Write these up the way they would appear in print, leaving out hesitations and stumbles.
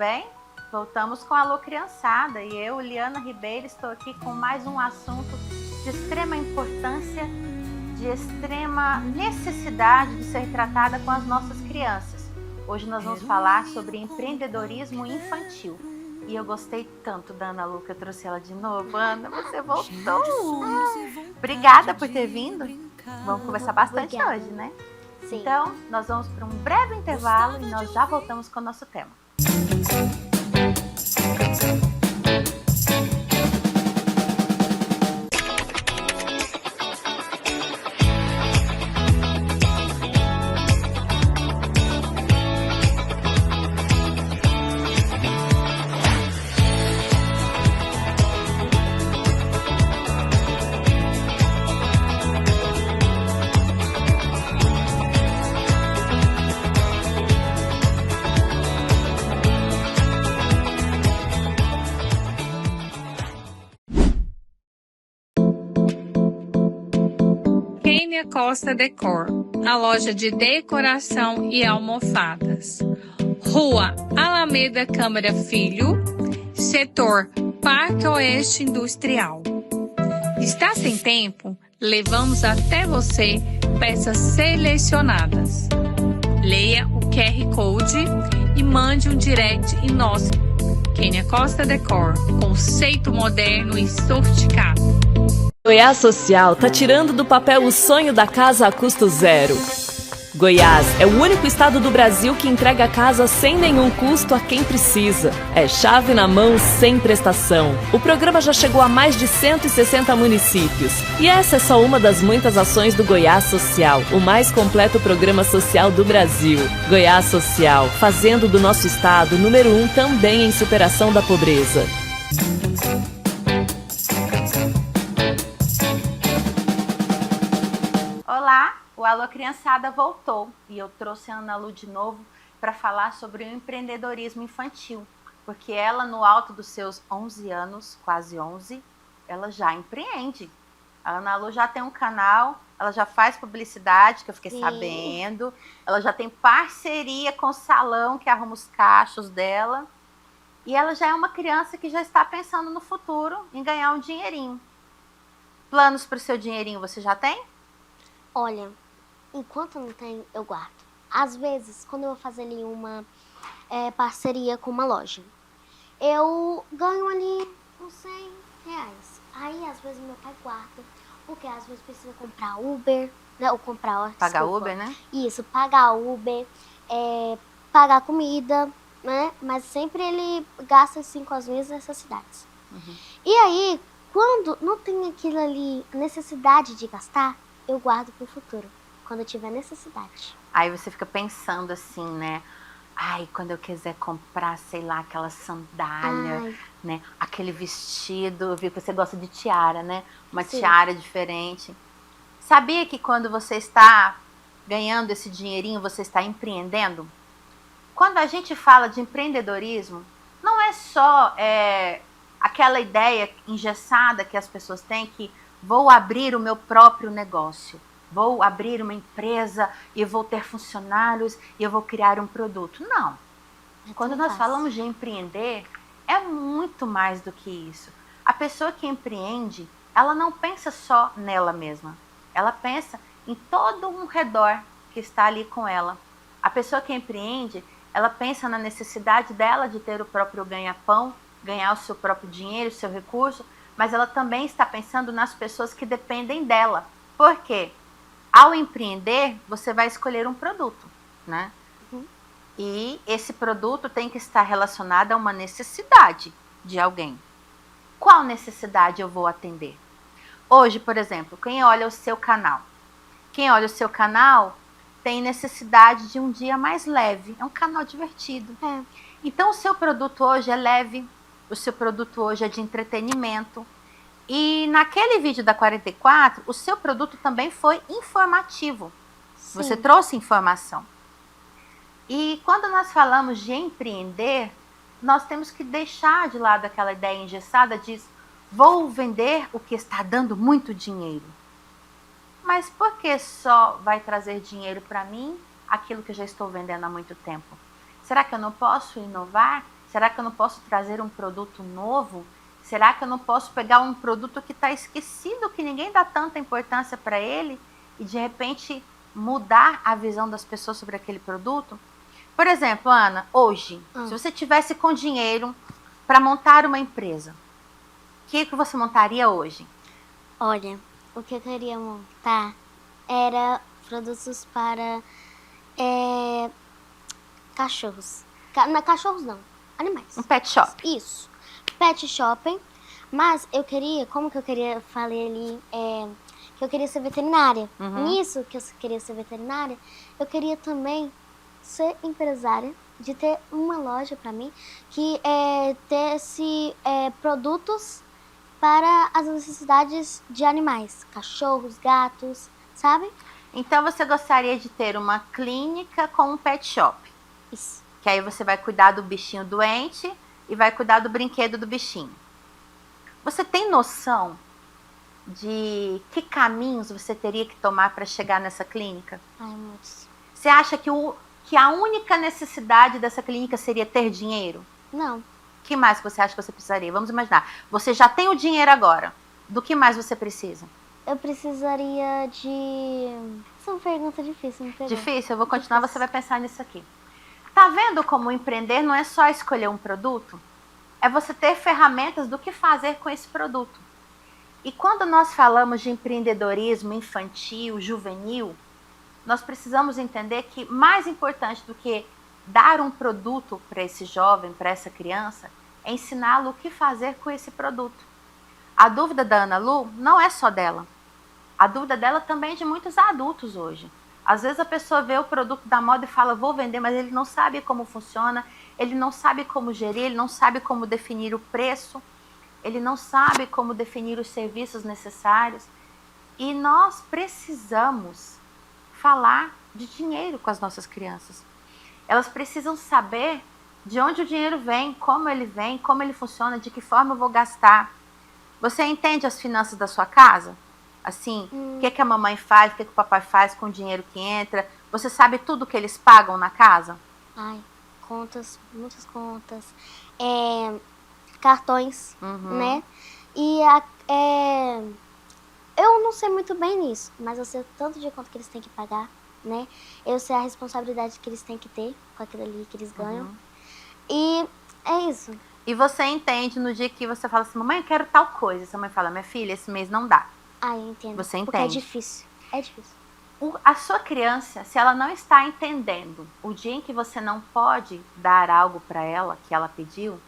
bem? Voltamos com Alô Criançada e eu, Liana Ribeiro, estou aqui com mais um assunto de extrema importância, de extrema necessidade de ser tratada com as nossas crianças. Hoje nós vamos falar sobre empreendedorismo infantil. E eu gostei tanto da Ana Lu que eu trouxe ela de novo. Ana, você voltou! Obrigada por ter vindo. Vamos conversar bastante hoje, né? Sim. Então, nós vamos para um breve intervalo e nós já voltamos com o nosso tema. Kênia Costa Decor, a loja de decoração e almofadas. Rua Alameda Câmara Filho, setor Parque Oeste Industrial. Está sem tempo? Levamos até você peças selecionadas. Leia o QR Code e mande um direct em nosso Kênia Costa Decor, conceito moderno e sofisticado. Goiás Social tá tirando do papel o sonho da casa a custo zero. Goiás é o único estado do Brasil que entrega a casa sem nenhum custo a quem precisa. É chave na mão, sem prestação. O programa já chegou a mais de 160 municípios. E essa é só uma das muitas ações do Goiás Social, o mais completo programa social do Brasil. Goiás Social, fazendo do nosso estado número 1 também em superação da pobreza. Olá, o Alô Criançada voltou e eu trouxe a Ana Lu de novo para falar sobre o empreendedorismo infantil, porque ela, no alto dos seus 11 anos, quase 11, ela já empreende. A Ana Lu já tem um canal, ela já faz publicidade, que eu fiquei sabendo, ela já tem parceria com o salão que arruma os cachos dela, e ela já é uma criança que já está pensando no futuro em ganhar um dinheirinho. Planos para o seu dinheirinho você já tem? Olha, enquanto não tem, eu guardo. Às vezes, quando eu vou fazer ali uma parceria com uma loja, eu ganho ali uns 100 reais. Aí, às vezes, meu pai guarda, porque às vezes precisa comprar Uber, né? Ou comprar... Pagar desculpa. Uber, né? Isso, pagar Uber, pagar comida, né? Mas sempre ele gasta assim com as minhas necessidades. Uhum. E aí, quando não tem aquilo ali, necessidade de gastar, eu guardo pro futuro, quando eu tiver necessidade. Aí você fica pensando assim, né? Ai, quando eu quiser comprar, sei lá, aquela sandália, né? Aquele vestido, eu vi que você gosta de tiara, né? Uma tiara diferente. Sabia que quando você está ganhando esse dinheirinho, você está empreendendo? Quando a gente fala de empreendedorismo, não é só aquela ideia engessada que as pessoas têm que vou abrir o meu próprio negócio, vou abrir uma empresa e vou ter funcionários e eu vou criar um produto. Não. Quando nós falamos de empreender, é muito mais do que isso. A pessoa que empreende, ela não pensa só nela mesma. Ela pensa em todo um redor que está ali com ela. A pessoa que empreende, ela pensa na necessidade dela de ter o próprio ganha-pão, ganhar o seu próprio dinheiro, o seu recurso, mas ela também está pensando nas pessoas que dependem dela. Por quê? Ao empreender, você vai escolher um produto, né? Uhum. E esse produto tem que estar relacionado a uma necessidade de alguém. Qual necessidade eu vou atender? Hoje, por exemplo, quem olha o seu canal? Quem olha o seu canal tem necessidade de um dia mais leve. É um canal divertido. Então, o seu produto hoje é leve. O seu produto hoje é de entretenimento. E naquele vídeo da 44, o seu produto também foi informativo. Sim. Você trouxe informação. E quando nós falamos de empreender, nós temos que deixar de lado aquela ideia engessada de vou vender o que está dando muito dinheiro. Mas por que só vai trazer dinheiro para mim aquilo que eu já estou vendendo há muito tempo? Será que eu não posso inovar? Será que eu não posso trazer um produto novo? Será que eu não posso pegar um produto que está esquecido, que ninguém dá tanta importância para ele, e de repente mudar a visão das pessoas sobre aquele produto? Por exemplo, Ana, hoje, se você tivesse com dinheiro para montar uma empresa, o que você montaria hoje? Olha, o que eu queria montar era produtos para cachorros. Cachorros não, animais. Um pet shop. Isso, pet shopping. Mas eu queria, como que eu queria, falei ali, que eu queria ser veterinária. Nisso que eu queria ser veterinária, eu queria também ser empresária, de ter uma loja para mim, que desse produtos para as necessidades de animais, cachorros, gatos, sabe? Então você gostaria de ter uma clínica com um pet shop. Isso. Que aí você vai cuidar do bichinho doente e vai cuidar do brinquedo do bichinho. Você tem noção de que caminhos você teria que tomar para chegar nessa clínica? Ai, muitos. Você acha que a única necessidade dessa clínica seria ter dinheiro? Não. O que mais você acha que você precisaria? Vamos imaginar, você já tem o dinheiro agora. Do que mais você precisa? Eu precisaria de... Essa é uma pergunta difícil, me pegou. Difícil? Eu vou continuar, você vai pensar nisso aqui. Tá vendo como empreender não é só escolher um produto? É você ter ferramentas do que fazer com esse produto. E quando nós falamos de empreendedorismo infantil, juvenil, nós precisamos entender que mais importante do que dar um produto para esse jovem, para essa criança, é ensiná-lo o que fazer com esse produto. A dúvida da Ana Lu não é só dela. A dúvida dela também é de muitos adultos hoje. Às vezes a pessoa vê o produto da moda e fala, vou vender, mas ele não sabe como funciona, ele não sabe como gerir, ele não sabe como definir o preço, ele não sabe como definir os serviços necessários. E nós precisamos falar de dinheiro com as nossas crianças. Elas precisam saber de onde o dinheiro vem, como ele funciona, de que forma eu vou gastar. Você entende as finanças da sua casa? Assim, o que a mamãe faz, o que o papai faz com o dinheiro que entra? Você sabe tudo que eles pagam na casa? Ai, contas, muitas contas. Cartões, né? E eu não sei muito bem nisso, mas eu sei o tanto de conta que eles têm que pagar, né? Eu sei a responsabilidade que eles têm que ter com aquilo ali que eles ganham. E é isso. E você entende no dia que você fala assim, mamãe, eu quero tal coisa. Sua mãe fala, minha filha, esse mês não dá. Ah, eu entendo. Você entende? Porque é difícil. É difícil. A sua criança, se ela não está entendendo o dia em que você não pode dar algo para ela que ela pediu,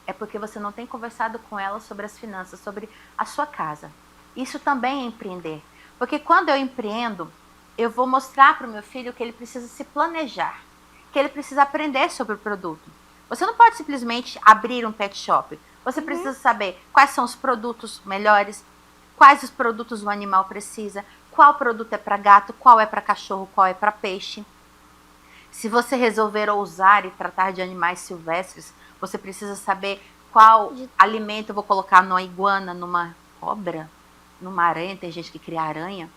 é porque você não tem conversado com ela sobre as finanças, sobre a sua casa. Isso também é empreender. Porque quando eu empreendo, eu vou mostrar para o meu filho que ele precisa se planejar, que ele precisa aprender sobre o produto. Você não pode simplesmente abrir um pet shop. Você precisa saber quais são os produtos melhores, quais os produtos o animal precisa, qual produto é para gato, qual é para cachorro, qual é para peixe. Se você resolver ousar e tratar de animais silvestres, você precisa saber qual alimento eu vou colocar numa iguana, numa cobra, numa aranha, tem gente que cria aranha.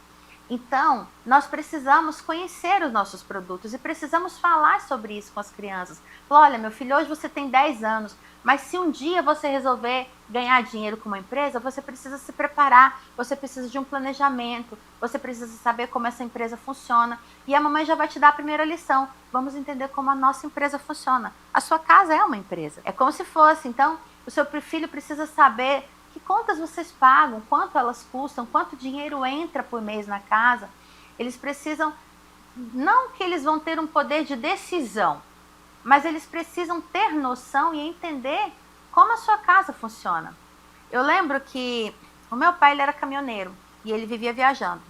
Então, nós precisamos conhecer os nossos produtos e precisamos falar sobre isso com as crianças. Falar, olha, meu filho, hoje você tem 10 anos, mas se um dia você resolver ganhar dinheiro com uma empresa, você precisa se preparar, você precisa de um planejamento, você precisa saber como essa empresa funciona. E a mamãe já vai te dar a primeira lição. Vamos entender como a nossa empresa funciona. A sua casa é uma empresa. É como se fosse. Então, o seu filho precisa saber que contas vocês pagam, quanto elas custam, quanto dinheiro entra por mês na casa. Eles precisam, não que eles vão ter um poder de decisão, mas eles precisam ter noção e entender como a sua casa funciona. Eu lembro que o meu pai ele era caminhoneiro e ele vivia viajando.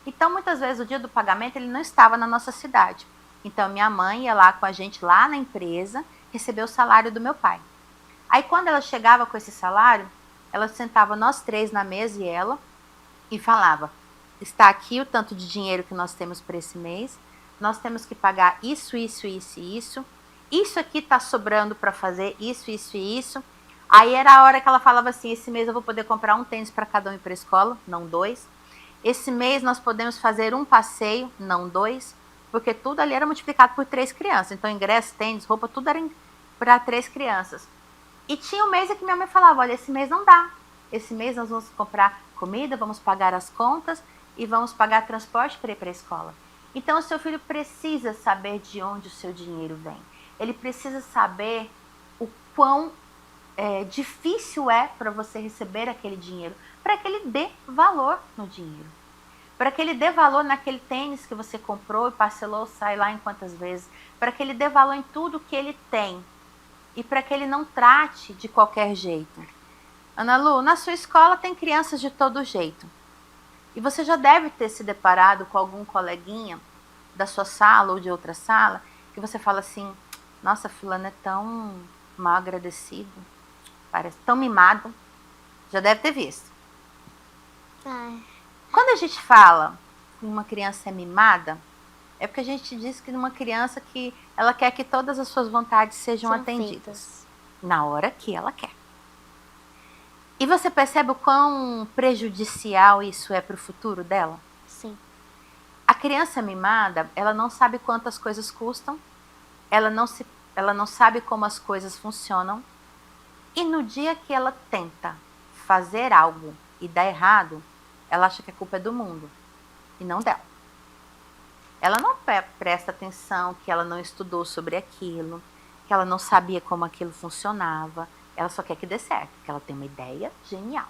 Então, muitas vezes, o dia do pagamento, ele não estava na nossa cidade. Então, minha mãe ia lá com a gente, lá na empresa, receber o salário do meu pai. Aí, quando ela chegava com esse salário, ela sentava nós três na mesa e falava, está aqui o tanto de dinheiro que nós temos para esse mês, nós temos que pagar isso, isso, isso e isso, isso aqui está sobrando para fazer isso, isso e isso. Aí era a hora que ela falava assim, esse mês eu vou poder comprar um tênis para cada um ir para a escola, não 2. Esse mês nós podemos fazer um passeio, não 2, porque tudo ali era multiplicado por 3 crianças. Então ingresso, tênis, roupa, tudo era para 3 crianças. E tinha um mês em que minha mãe falava, olha, esse mês não dá. Esse mês nós vamos comprar comida, vamos pagar as contas e vamos pagar transporte para ir para a escola. Então o seu filho precisa saber de onde o seu dinheiro vem. Ele precisa saber o quão difícil é para você receber aquele dinheiro, para que ele dê valor no dinheiro. Para que ele dê valor naquele tênis que você comprou e parcelou, sai lá em quantas vezes. Para que ele dê valor em tudo que ele tem. E para que ele não trate de qualquer jeito. Ana Lu, na sua escola tem crianças de todo jeito. E você já deve ter se deparado com algum coleguinha da sua sala ou de outra sala, que você fala assim, nossa, fulano é tão mal agradecido, parece tão mimado. Já deve ter visto. Ai. Quando a gente fala que uma criança é mimada, é porque a gente diz que uma criança que ela quer que todas as suas vontades sejam atendidas na hora que ela quer. E você percebe o quão prejudicial isso é para o futuro dela? Sim. A criança mimada, ela não sabe quantas coisas custam, ela não sabe como as coisas funcionam, e no dia que ela tenta fazer algo e dá errado, ela acha que a culpa é do mundo e não dela. Ela não presta atenção que ela não estudou sobre aquilo, que ela não sabia como aquilo funcionava, ela só quer que dê certo, que ela tem uma ideia genial.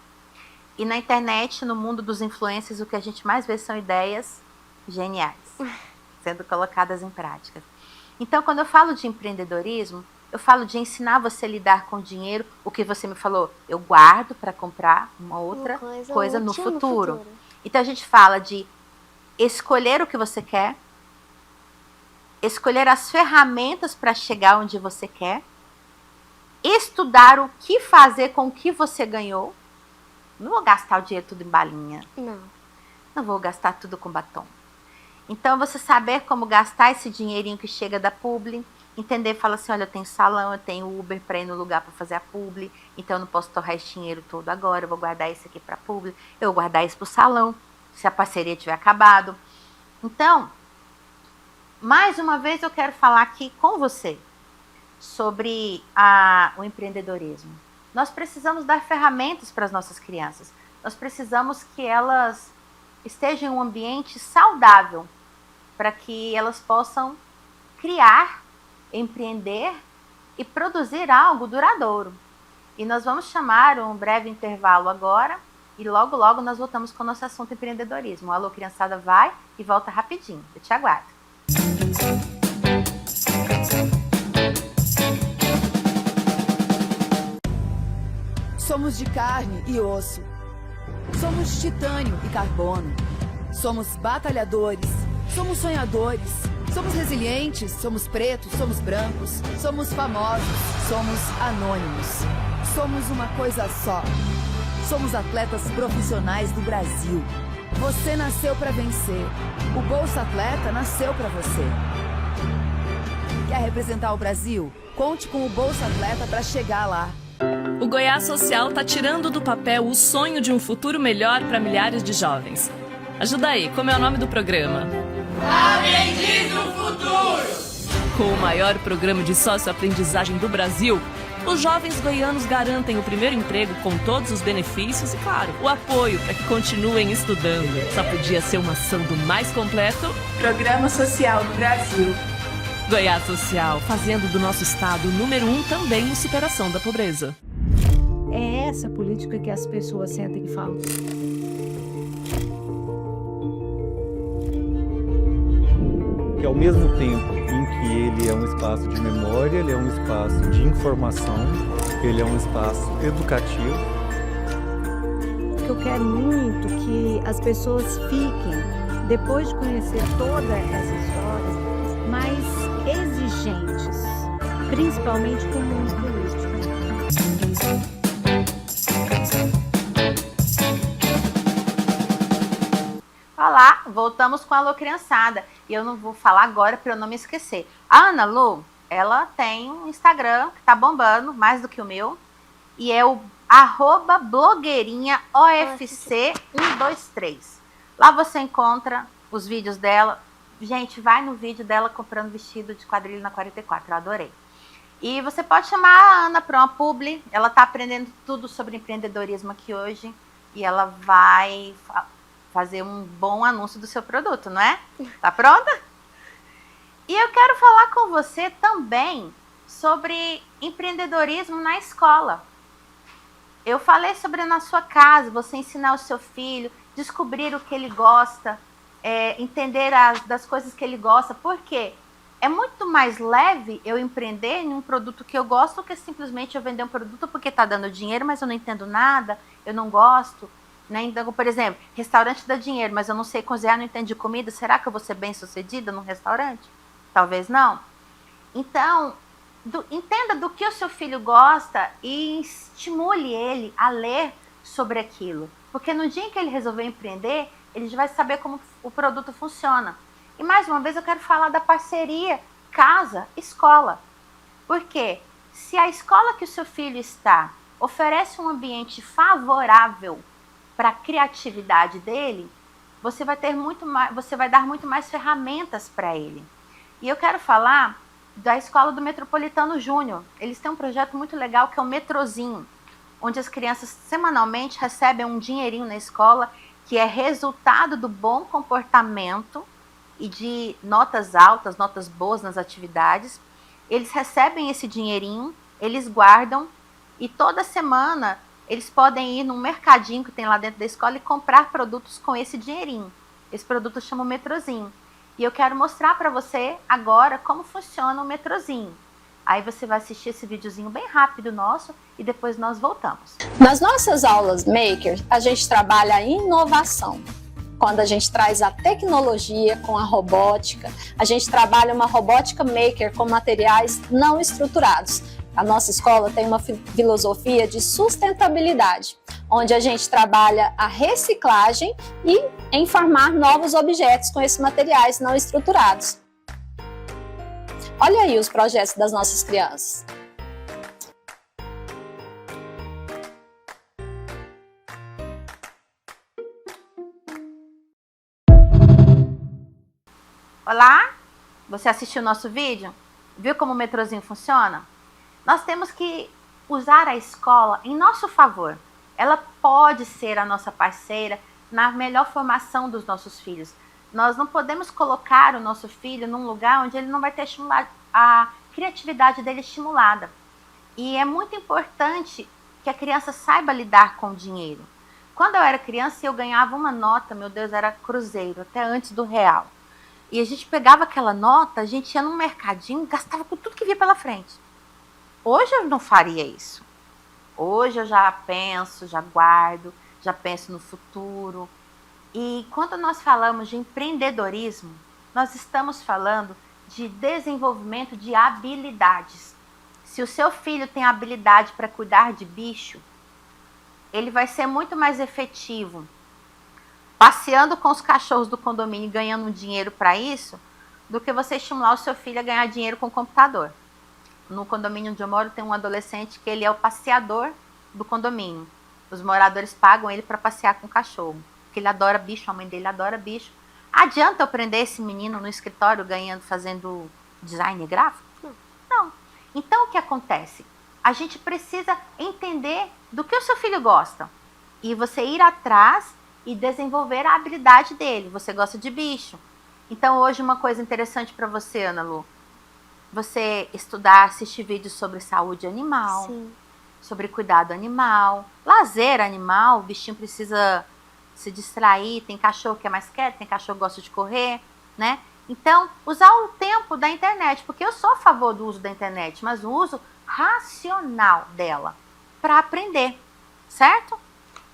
E na internet, no mundo dos influencers, o que a gente mais vê são ideias geniais, sendo colocadas em prática. Então, quando eu falo de empreendedorismo, eu falo de ensinar você a lidar com dinheiro, o que você me falou, eu guardo para comprar uma outra coisa no futuro. Então, a gente fala de escolher o que você quer, escolher as ferramentas para chegar onde você quer, estudar o que fazer com o que você ganhou. Não vou gastar o dinheiro tudo em balinha. Não vou gastar tudo com batom. Então, você saber como gastar esse dinheirinho que chega da publi, entender, fala assim, olha, eu tenho salão, eu tenho Uber para ir no lugar para fazer a publi, então eu não posso torrar esse dinheiro todo agora, eu vou guardar isso aqui para a publi, eu vou guardar isso para o salão, se a parceria tiver acabado. Então, mais uma vez eu quero falar aqui com você sobre o empreendedorismo. Nós precisamos dar ferramentas para as nossas crianças. Nós precisamos que elas estejam em um ambiente saudável para que elas possam criar, empreender e produzir algo duradouro. E nós vamos chamar um breve intervalo agora e logo, logo nós voltamos com o nosso assunto empreendedorismo. O Alô Criançada vai e volta rapidinho. Eu te aguardo. Somos de carne e osso. Somos titânio e carbono. Somos batalhadores. Somos sonhadores. Somos resilientes. Somos pretos. Somos brancos. Somos famosos. Somos anônimos. Somos uma coisa só. Somos atletas profissionais do Brasil. Você nasceu para vencer. O Bolsa Atleta nasceu para você. Quer representar o Brasil? Conte com o Bolsa Atleta para chegar lá. O Goiás Social está tirando do papel o sonho de um futuro melhor para milhares de jovens. Ajuda aí, como é o nome do programa? Aprendiz do Futuro! Com o maior programa de sócio-aprendizagem do Brasil, os jovens goianos garantem o primeiro emprego com todos os benefícios e, claro, o apoio para que continuem estudando. Só podia ser uma ação do mais completo Programa Social do Brasil. Goiás Social, fazendo do nosso estado o número 1 também em superação da pobreza. É essa política que as pessoas sentem e falam. Que ao mesmo tempo em que ele é um espaço de memória, ele é um espaço de informação, ele é um espaço educativo. Eu quero muito que as pessoas fiquem, depois de conhecer toda essa história, mais exigentes, principalmente com o mundo político. Olá, voltamos com a Alô Criançada. E eu não vou falar agora para eu não me esquecer. A Ana Lu, ela tem um Instagram que tá bombando, mais do que o meu. E é o @blogueirinhaofc123. Lá você encontra os vídeos dela. Gente, vai no vídeo dela comprando vestido de quadrilha na 44, eu adorei. E você pode chamar a Ana para uma publi, ela está aprendendo tudo sobre empreendedorismo aqui hoje e ela vai fazer um bom anúncio do seu produto, não é? Tá pronta? E eu quero falar com você também sobre empreendedorismo na escola. Eu falei sobre na sua casa, você ensinar o seu filho, descobrir o que ele gosta, entender das coisas que ele gosta. Por quê? É muito mais leve eu empreender em um produto que eu gosto do que simplesmente eu vender um produto porque está dando dinheiro, mas eu não entendo nada, eu não gosto. Né? Então, por exemplo, restaurante dá dinheiro, mas eu não sei cozinhar, não entendo de comida. Será que eu vou ser bem sucedida num restaurante? Talvez não. Então, entenda do que o seu filho gosta e estimule ele a ler sobre aquilo. Porque no dia em que ele resolver empreender, ele já vai saber como o produto funciona. E mais uma vez eu quero falar da parceria casa-escola. Porque se a escola que o seu filho está oferece um ambiente favorável para a criatividade dele, você vai dar muito mais ferramentas para ele. E eu quero falar da escola do Metropolitano Júnior. Eles têm um projeto muito legal que é o Metrozinho, onde as crianças semanalmente recebem um dinheirinho na escola que é resultado do bom comportamento e de notas altas, notas boas nas atividades. Eles recebem esse dinheirinho, eles guardam e toda semana eles podem ir num mercadinho que tem lá dentro da escola e comprar produtos com esse dinheirinho. Esse produto chama o Metrozinho. E eu quero mostrar para você agora como funciona o Metrozinho. Aí você vai assistir esse videozinho bem rápido nosso e depois nós voltamos. Nas nossas aulas Maker, a gente trabalha a inovação. Quando a gente traz a tecnologia com a robótica, a gente trabalha uma robótica maker com materiais não estruturados. A nossa escola tem uma filosofia de sustentabilidade, onde a gente trabalha a reciclagem e em formar novos objetos com esses materiais não estruturados. Olha aí os projetos das nossas crianças. Olá, você assistiu o nosso vídeo? Viu como o Metrozinho funciona? Nós temos que usar a escola em nosso favor. Ela pode ser a nossa parceira na melhor formação dos nossos filhos. Nós não podemos colocar o nosso filho num lugar onde ele não vai ter a criatividade dele estimulada. E é muito importante que a criança saiba lidar com o dinheiro. Quando eu era criança, eu ganhava uma nota, meu Deus, era cruzeiro, até antes do real. E a gente pegava aquela nota, a gente ia num mercadinho e gastava com tudo que via pela frente. Hoje eu não faria isso. Hoje eu já penso, já guardo, já penso no futuro. E quando nós falamos de empreendedorismo, nós estamos falando de desenvolvimento de habilidades. Se o seu filho tem habilidade para cuidar de bicho, ele vai ser muito mais efetivo passeando com os cachorros do condomínio e ganhando dinheiro para isso, do que você estimular o seu filho a ganhar dinheiro com o computador. No condomínio onde eu moro tem um adolescente que ele é o passeador do condomínio. Os moradores pagam ele para passear com o cachorro, porque ele adora bicho, a mãe dele adora bicho. Adianta eu prender esse menino no escritório fazendo design gráfico? Não. Então o que acontece? A gente precisa entender do que o seu filho gosta e você ir atrás e desenvolver a habilidade dele. Você gosta de bicho. Então hoje uma coisa interessante para você, Ana Lu, você estudar, assistir vídeos sobre saúde animal, sim, sobre cuidado animal, lazer animal, o bichinho precisa se distrair, tem cachorro que é mais quieto, tem cachorro que gosta de correr, né? Então, usar o tempo da internet, porque eu sou a favor do uso da internet, mas o uso racional dela para aprender, certo?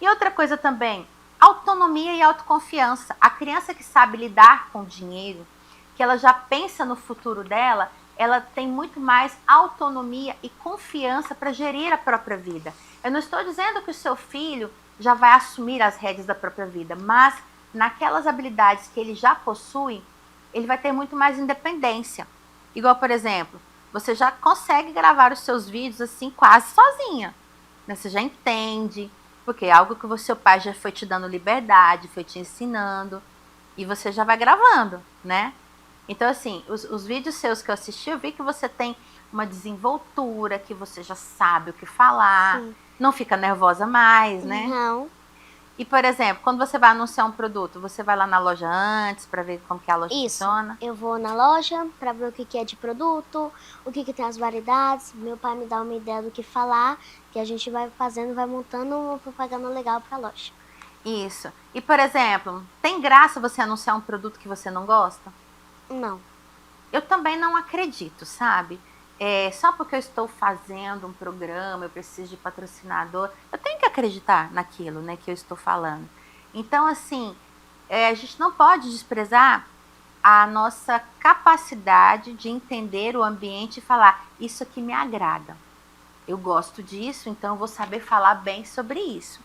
E outra coisa também, autonomia e autoconfiança. A criança que sabe lidar com o dinheiro, que ela já pensa no futuro dela, ela tem muito mais autonomia e confiança para gerir a própria vida. Eu não estou dizendo que o seu filho já vai assumir as rédeas da própria vida, mas naquelas habilidades que ele já possui, ele vai ter muito mais independência. Igual, por exemplo, você já consegue gravar os seus vídeos assim quase sozinha, né? Você já entende, porque é algo que o seu pai já foi te dando liberdade, foi te ensinando, e você já vai gravando, né? Então, assim, os vídeos seus que eu assisti, eu vi que você tem uma desenvoltura, que você já sabe o que falar, Sim. não fica nervosa mais, né? Não. E, por exemplo, quando você vai anunciar um produto, você vai lá na loja antes para ver como que a loja Isso. funciona? Eu vou na loja para ver o que é de produto, o que tem as variedades. Meu pai me dá uma ideia do que falar, que a gente vai fazendo, vai montando uma propaganda legal para a loja. Isso. E, por exemplo, tem graça você anunciar um produto que você não gosta? Não. Eu também não acredito, sabe? Só porque eu estou fazendo um programa, eu preciso de patrocinador, eu tenho que acreditar naquilo, né, que eu estou falando. Então, assim, a gente não pode desprezar a nossa capacidade de entender o ambiente e falar, isso aqui me agrada. Eu gosto disso, então eu vou saber falar bem sobre isso.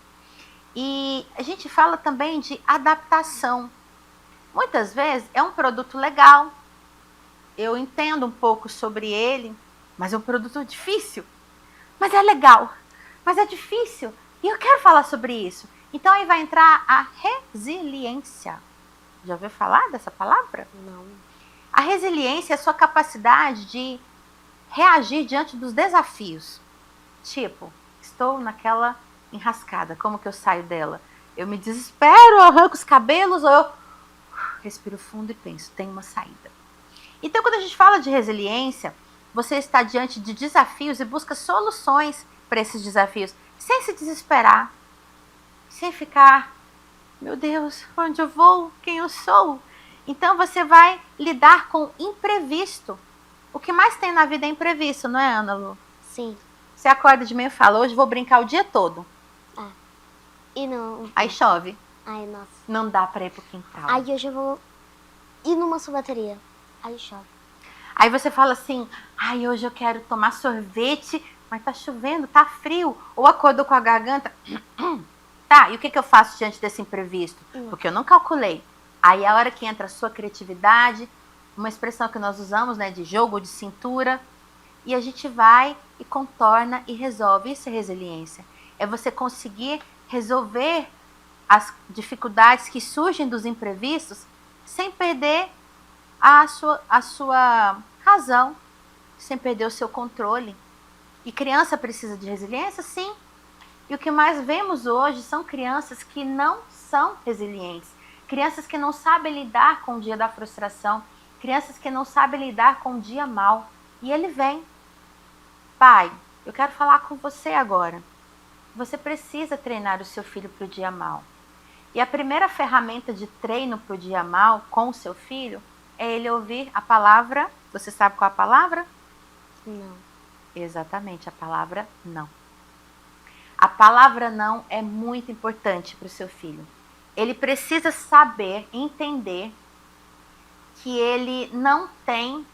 E a gente fala também de adaptação. Muitas vezes é um produto legal, eu entendo um pouco sobre ele, mas é um produto difícil. Mas é legal, mas é difícil. E eu quero falar sobre isso. Então aí vai entrar a resiliência. Já ouviu falar dessa palavra? Não. A resiliência é a sua capacidade de reagir diante dos desafios. Tipo, estou naquela enrascada, como que eu saio dela? Eu me desespero, eu arranco os cabelos, ou eu respiro fundo e penso, tem uma saída. Então, quando a gente fala de resiliência, você está diante de desafios e busca soluções para esses desafios, sem se desesperar, sem ficar, meu Deus, onde eu vou? Quem eu sou? Então, você vai lidar com imprevisto. O que mais tem na vida é imprevisto, não é, Ana Lu? Sim. Você acorda de manhã e fala, hoje vou brincar o dia todo. E não. Aí chove. Ai, nossa. Não dá para ir pro quintal. Aí hoje eu vou ir numa sorveteria. Aí chove. Aí você fala assim, ai, hoje eu quero tomar sorvete, mas tá chovendo, tá frio. Ou acordou com a garganta. Tá, e o que eu faço diante desse imprevisto? Porque eu não calculei. Aí é a hora que entra a sua criatividade, uma expressão que nós usamos, né, de jogo de cintura, e a gente vai e contorna e resolve. Isso é resiliência. É você conseguir resolver as dificuldades que surgem dos imprevistos sem perder a sua razão, sem perder o seu controle. E criança precisa de resiliência? Sim. E o que mais vemos hoje são crianças que não são resilientes. Crianças que não sabem lidar com o dia da frustração. Crianças que não sabem lidar com o dia mal. E ele vem. Pai, eu quero falar com você agora. Você precisa treinar o seu filho para o dia mal. E a primeira ferramenta de treino para o dia mal com o seu filho é ele ouvir a palavra. Você sabe qual é a palavra? Não. Exatamente, a palavra não. A palavra não é muito importante para o seu filho. Ele precisa saber, entender que ele não tem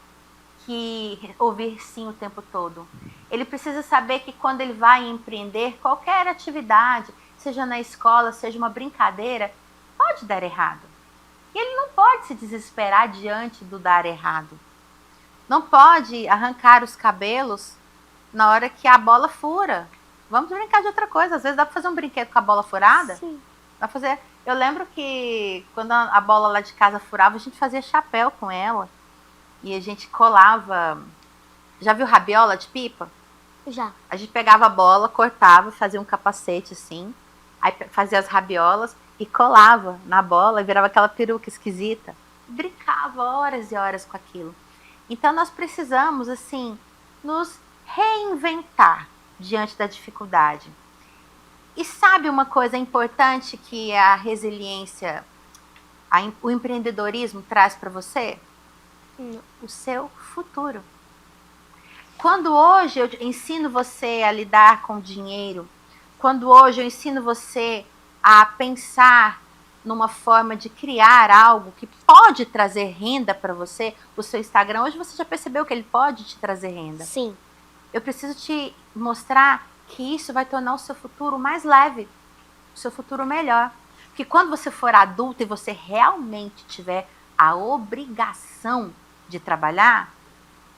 que ouvir sim o tempo todo. Ele precisa saber que quando ele vai empreender qualquer atividade, seja na escola, seja uma brincadeira, pode dar errado. E ele não pode se desesperar diante do dar errado. Não pode arrancar os cabelos na hora que a bola fura. Vamos brincar de outra coisa. Às vezes dá para fazer um brinquedo com a bola furada. Sim. Dá pra fazer. Eu lembro que quando a bola lá de casa furava, a gente fazia chapéu com ela. E a gente colava. Já viu rabiola de pipa? Já. A gente pegava a bola, cortava, fazia um capacete assim. Aí fazia as rabiolas e colava na bola e virava aquela peruca esquisita. Brincava horas e horas com aquilo. Então nós precisamos, assim, nos reinventar diante da dificuldade. E sabe uma coisa importante que a resiliência, o empreendedorismo traz para você? O seu futuro. Quando hoje eu ensino você a lidar com dinheiro, quando hoje eu ensino você a pensar numa forma de criar algo que pode trazer renda para você, o seu Instagram, hoje você já percebeu que ele pode te trazer renda? Sim. Eu preciso te mostrar que isso vai tornar o seu futuro mais leve, o seu futuro melhor. Porque quando você for adulto e você realmente tiver a obrigação de trabalhar,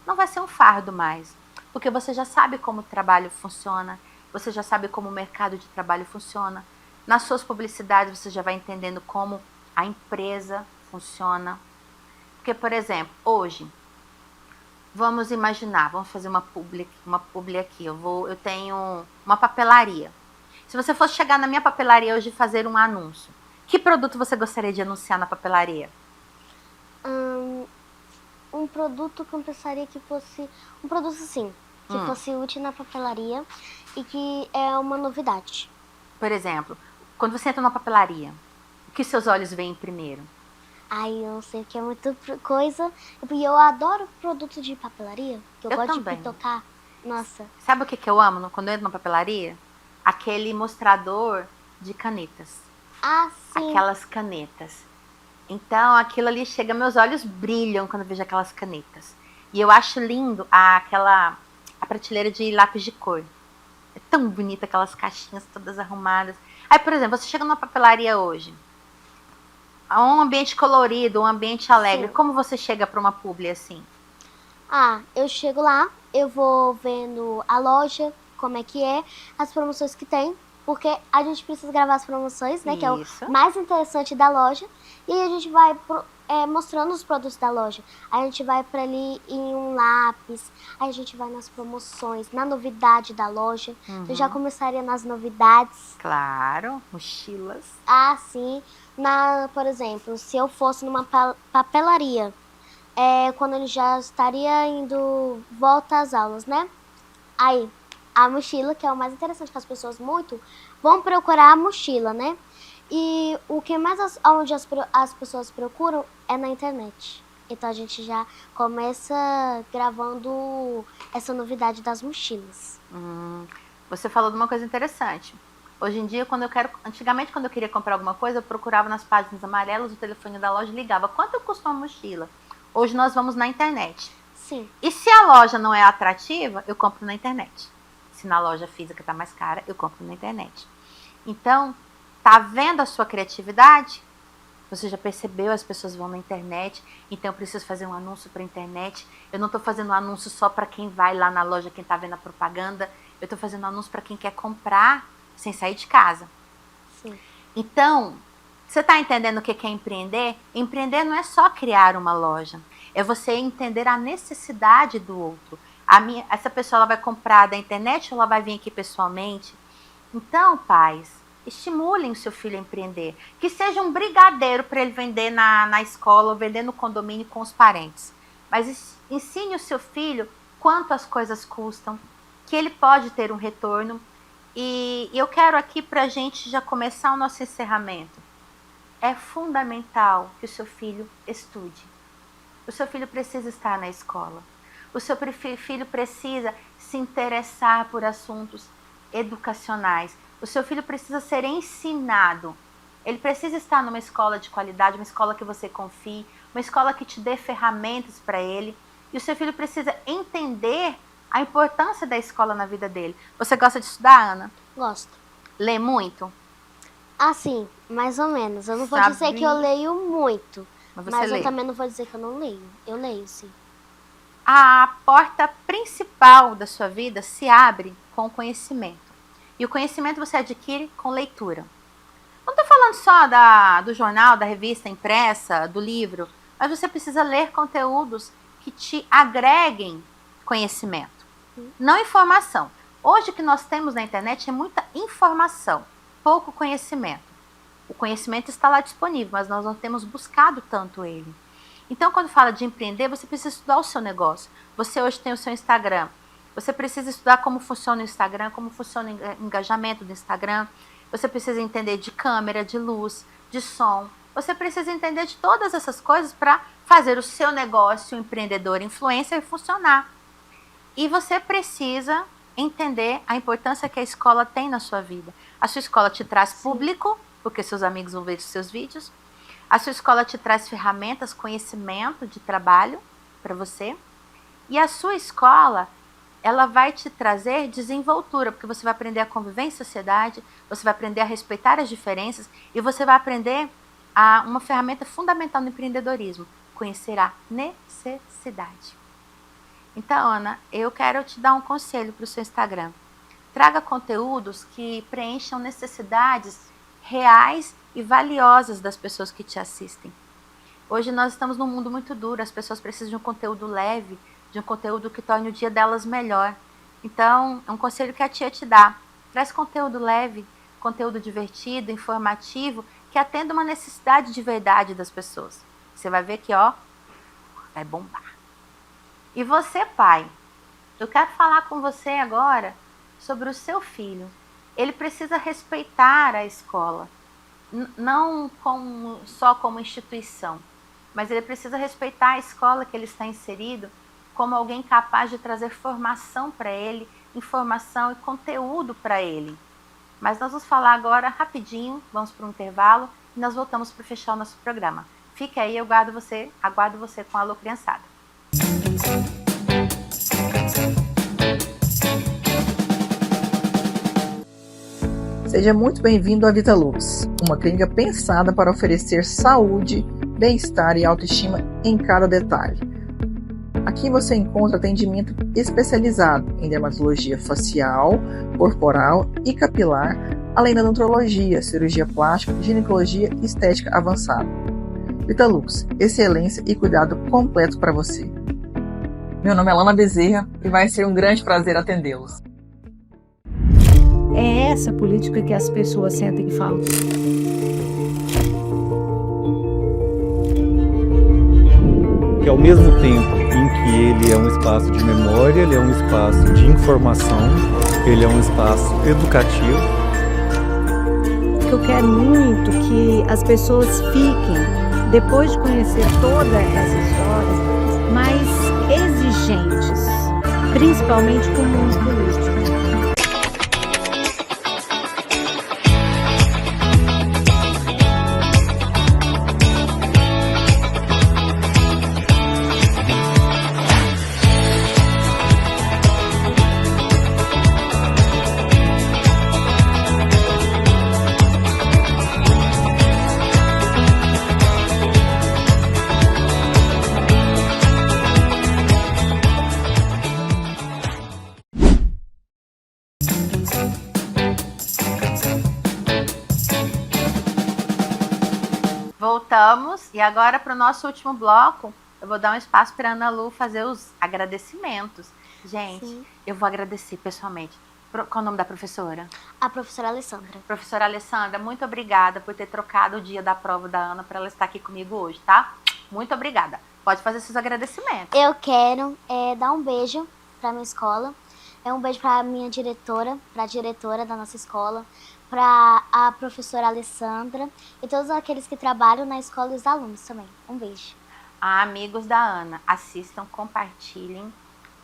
não vai ser um fardo mais. Porque você já sabe como o trabalho funciona, você já sabe como o mercado de trabalho funciona. Nas suas publicidades você já vai entendendo como a empresa funciona. Porque, por exemplo, hoje, Vamos imaginar, vamos fazer uma publi aqui. Eu tenho uma papelaria. Se você fosse chegar na minha papelaria hoje e fazer um anúncio, que produto você gostaria de anunciar na papelaria? Um produto que eu pensaria que fosse... Um produto, sim, que fosse útil na papelaria e que é uma novidade. Por exemplo, quando você entra numa papelaria, o que seus olhos veem primeiro? Ai, eu não sei, porque é muita coisa. E eu adoro produto de papelaria, que eu gosto também. de tocar. Nossa. Sabe o que eu amo quando eu entro numa papelaria? Aquele mostrador de canetas. Ah, sim. Aquelas canetas. Então, aquilo ali chega, meus olhos brilham quando eu vejo aquelas canetas. E eu acho lindo a prateleira de lápis de cor. É tão bonita aquelas caixinhas todas arrumadas. Aí, por exemplo, você chega numa papelaria hoje, um ambiente colorido, um ambiente alegre. Sim. Como você chega para uma publi assim? Eu chego lá, eu vou vendo a loja, como é que é, as promoções que tem, porque a gente precisa gravar as promoções, né, que é o mais interessante da loja, e aí a gente vai mostrando os produtos da loja. Aí a gente vai para ali em um lápis, aí a gente vai nas promoções, na novidade da loja. Eu já começaria nas novidades. Claro, mochilas. Sim. Por exemplo, se eu fosse numa papelaria, quando ele já estaria indo volta às aulas, né? Aí, a mochila, que é o mais interessante, que as pessoas muito vão procurar a mochila, né? E o que mais onde as pessoas procuram é na internet. Então a gente já começa gravando essa novidade das mochilas. Você falou de uma coisa interessante. Hoje em dia, antigamente quando eu queria comprar alguma coisa, eu procurava nas páginas amarelas o telefone da loja e ligava. Quanto custa uma mochila? Hoje nós vamos na internet. Sim. E se a loja não é atrativa, eu compro na internet. Se na loja física está mais cara, eu compro na internet. Então, tá vendo a sua criatividade? Você já percebeu, as pessoas vão na internet, então eu preciso fazer um anúncio para a internet. Eu não estou fazendo um anúncio só para quem vai lá na loja, quem está vendo a propaganda. Eu estou fazendo um anúncio para quem quer comprar sem sair de casa. Sim. Então, você está entendendo o que é empreender? Empreender não é só criar uma loja. É você entender a necessidade do outro. Essa pessoa ela vai comprar da internet ou ela vai vir aqui pessoalmente? Então, pais, estimulem o seu filho a empreender. Que seja um brigadeiro para ele vender na escola ou vender no condomínio com os parentes. Mas ensine o seu filho quanto as coisas custam, que ele pode ter um retorno. E eu quero aqui para a gente já começar o nosso encerramento. É fundamental que o seu filho estude. O seu filho precisa estar na escola. O seu filho precisa se interessar por assuntos educacionais. O seu filho precisa ser ensinado. Ele precisa estar numa escola de qualidade, uma escola que você confie, uma escola que te dê ferramentas para ele. E o seu filho precisa entender a importância da escola na vida dele. Você gosta de estudar, Ana? Gosto. Lê muito? Sim, mais ou menos. Eu não vou dizer que eu leio muito, mas eu também não vou dizer que eu não leio. Eu leio, sim. A porta principal da sua vida se abre com o conhecimento. E o conhecimento você adquire com leitura. Não estou falando só do jornal, da revista impressa, do livro, mas você precisa ler conteúdos que te agreguem conhecimento, não informação. Hoje o que nós temos na internet é muita informação, pouco conhecimento. O conhecimento está lá disponível, mas nós não temos buscado tanto ele. Então, quando fala de empreender, você precisa estudar o seu negócio. Você hoje tem o seu Instagram. Você precisa estudar como funciona o Instagram, como funciona o engajamento do Instagram. Você precisa entender de câmera, de luz, de som. Você precisa entender de todas essas coisas para fazer o seu negócio, o empreendedor, influencer, funcionar. E você precisa entender a importância que a escola tem na sua vida. A sua escola te traz público, porque seus amigos vão ver os seus vídeos. A sua escola te traz ferramentas, conhecimento de trabalho para você. E a sua escola, ela vai te trazer desenvoltura, porque você vai aprender a conviver em sociedade, você vai aprender a respeitar as diferenças e você vai aprender uma ferramenta fundamental no empreendedorismo, conhecer a necessidade. Então, Ana, eu quero te dar um conselho para o seu Instagram. Traga conteúdos que preencham necessidades reais e valiosas das pessoas que te assistem. Hoje nós estamos num mundo muito duro, as pessoas precisam de um conteúdo leve, de um conteúdo que torne o dia delas melhor. Então, é um conselho que a tia te dá. Traz conteúdo leve, conteúdo divertido, informativo, que atenda uma necessidade de verdade das pessoas. Você vai ver que, ó, vai bombar. E você, pai, eu quero falar com você agora sobre o seu filho. Ele precisa respeitar a escola, não só como instituição, mas ele precisa respeitar a escola que ele está inserido como alguém capaz de trazer formação para ele, informação e conteúdo para ele. Mas nós vamos falar agora rapidinho, vamos para um intervalo e nós voltamos para fechar o nosso programa. Fique aí, eu aguardo você com a Alô Criançada. Seja muito bem-vindo à Vitalux, uma clínica pensada para oferecer saúde, bem-estar e autoestima em cada detalhe. Aqui você encontra atendimento especializado em dermatologia facial, corporal e capilar, além da nutrologia, cirurgia plástica, ginecologia e estética avançada. Vitalux, excelência e cuidado completo para você. Meu nome é Lana Bezerra e vai ser um grande prazer atendê-los. É essa política que as pessoas sentem e falam. Que ao mesmo tempo em que ele é um espaço de memória, ele é um espaço de informação, ele é um espaço educativo. Eu quero muito que as pessoas fiquem, depois de conhecer toda essa história, mais exigentes, principalmente com o mundo político. Voltamos e agora para o nosso último bloco eu vou dar um espaço para a Ana Lu fazer os agradecimentos. Gente, Sim. Eu vou agradecer pessoalmente. Qual é o nome da professora? A professora Alessandra. Professora Alessandra, muito obrigada por ter trocado o dia da prova da Ana para ela estar aqui comigo hoje, tá? Muito obrigada. Pode fazer seus agradecimentos. Eu quero dar um beijo para minha escola. Um beijo para minha diretora, para a diretora da nossa escola, para a professora Alessandra e todos aqueles que trabalham na escola e os alunos também. Um beijo. Amigos da Ana, assistam, compartilhem,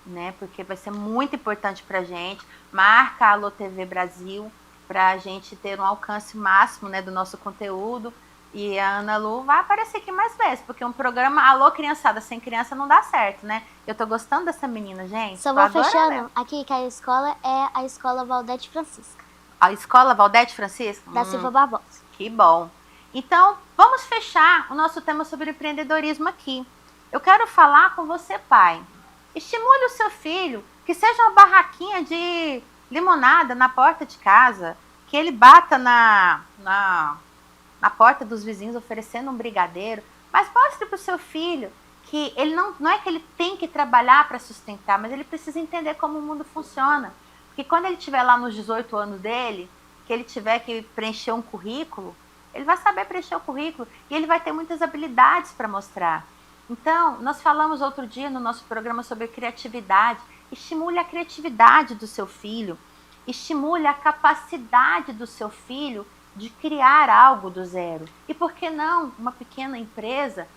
né? Porque vai ser muito importante pra gente. Marca a Alô TV Brasil pra gente ter um alcance máximo, né, do nosso conteúdo. E a Ana Lu vai aparecer aqui mais vezes, porque um programa Alô Criançada sem criança não dá certo, né? Eu tô gostando dessa menina, gente. Só vou fechando aqui que a escola é a Escola Valdete Francisca. A Escola Valdete Francisca? Da Silva Barbosa. Que bom. Então, vamos fechar o nosso tema sobre empreendedorismo aqui. Eu quero falar com você, pai. Estimule o seu filho, que seja uma barraquinha de limonada na porta de casa, que ele bata na porta dos vizinhos oferecendo um brigadeiro, mas mostre para o seu filho que ele não é que ele tem que trabalhar para sustentar, mas ele precisa entender como o mundo funciona. Porque quando ele estiver lá nos 18 anos dele, que ele tiver que preencher um currículo, ele vai saber preencher o currículo e ele vai ter muitas habilidades para mostrar. Então, nós falamos outro dia no nosso programa sobre criatividade. Estimule a criatividade do seu filho, estimule a capacidade do seu filho de criar algo do zero. E por que não uma pequena empresa?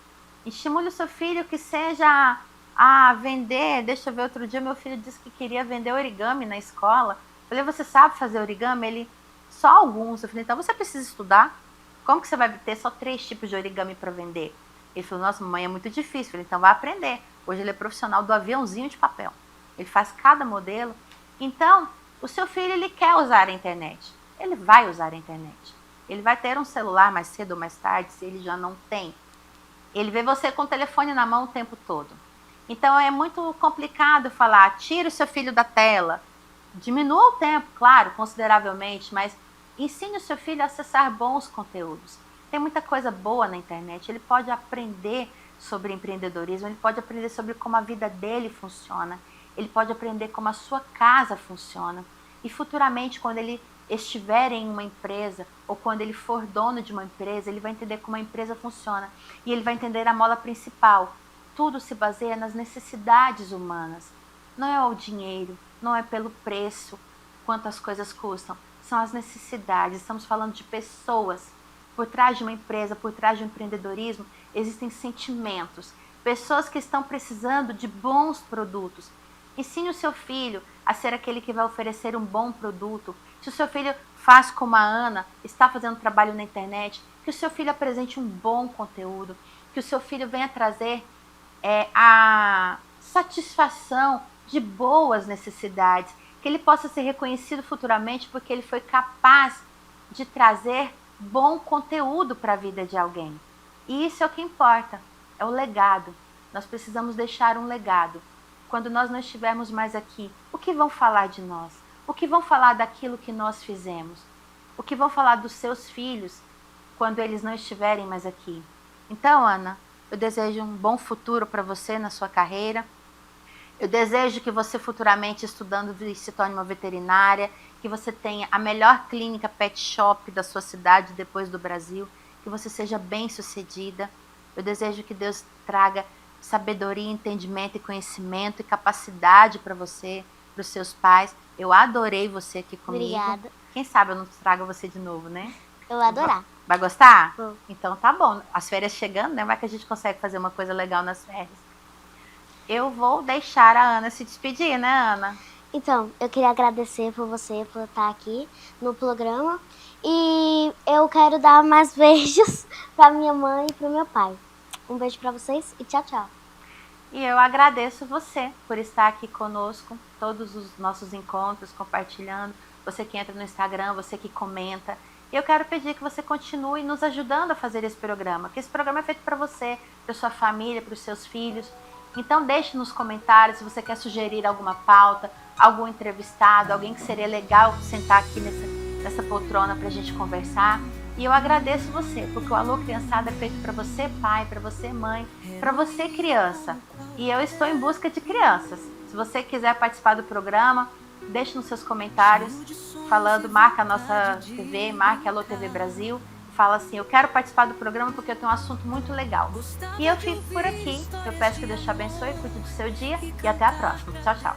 Estimule o seu filho que seja a vender. Deixa eu ver, outro dia meu filho disse que queria vender origami na escola. Eu falei, você sabe fazer origami? Ele, só alguns. Eu falei, então você precisa estudar. Como que você vai ter só 3 tipos de origami para vender? Ele falou, nossa, mamãe, é muito difícil. Eu falei, então vai aprender. Hoje ele é profissional do aviãozinho de papel. Ele faz cada modelo. Então, o seu filho, ele quer usar a internet. Ele vai usar a internet. Ele vai ter um celular mais cedo ou mais tarde, se ele já não tem. Ele vê você com o telefone na mão o tempo todo. Então, é muito complicado falar, tira o seu filho da tela. Diminua o tempo, claro, consideravelmente, mas ensine o seu filho a acessar bons conteúdos. Tem muita coisa boa na internet, ele pode aprender sobre empreendedorismo, ele pode aprender sobre como a vida dele funciona, ele pode aprender como a sua casa funciona. E futuramente, quando ele estiver em uma empresa, ou quando ele for dono de uma empresa, ele vai entender como a empresa funciona. E ele vai entender a mola principal. Tudo se baseia nas necessidades humanas. Não é o dinheiro, não é pelo preço, quanto as coisas custam. São as necessidades, estamos falando de pessoas. Por trás de uma empresa, por trás de um empreendedorismo, existem sentimentos. Pessoas que estão precisando de bons produtos. Ensine o seu filho a ser aquele que vai oferecer um bom produto. Se o seu filho faz como a Ana, está fazendo trabalho na internet, que o seu filho apresente um bom conteúdo, que o seu filho venha trazer a satisfação de boas necessidades, que ele possa ser reconhecido futuramente porque ele foi capaz de trazer bom conteúdo para a vida de alguém. E isso é o que importa, é o legado. Nós precisamos deixar um legado. Quando nós não estivermos mais aqui, o que vão falar de nós? O que vão falar daquilo que nós fizemos? O que vão falar dos seus filhos quando eles não estiverem mais aqui? Então, Ana, eu desejo um bom futuro para você na sua carreira. Eu desejo que você futuramente, estudando, se torne uma veterinária, que você tenha a melhor clínica pet shop da sua cidade depois do Brasil, que você seja bem-sucedida. Eu desejo que Deus traga sabedoria, entendimento e conhecimento e capacidade para você, para os seus pais. Eu adorei você aqui comigo. Obrigada. Quem sabe eu não trago você de novo, né? Eu vou adorar. Vai gostar? Vou. Então tá bom. As férias chegando, né? Vai que a gente consegue fazer uma coisa legal nas férias. Eu vou deixar a Ana se despedir, né, Ana? Então, eu queria agradecer por você por estar aqui no programa. E eu quero dar mais beijos para minha mãe e para o meu pai. Um beijo para vocês e tchau, tchau. E eu agradeço você por estar aqui conosco, todos os nossos encontros, compartilhando. Você que entra no Instagram, você que comenta. E eu quero pedir que você continue nos ajudando a fazer esse programa, porque esse programa é feito para você, para sua família, para os seus filhos. Então deixe nos comentários se você quer sugerir alguma pauta, algum entrevistado, alguém que seria legal sentar aqui nessa poltrona para a gente conversar. E eu agradeço você, porque o Alô Criançada é feito para você pai, para você mãe, para você criança. E eu estou em busca de crianças. Se você quiser participar do programa, deixe nos seus comentários, falando, marca a nossa TV, marque a Alô TV Brasil. Fala assim, eu quero participar do programa porque eu tenho um assunto muito legal. E eu fico por aqui. Eu peço que Deus te abençoe, cuide do seu dia e até a próxima. Tchau, tchau.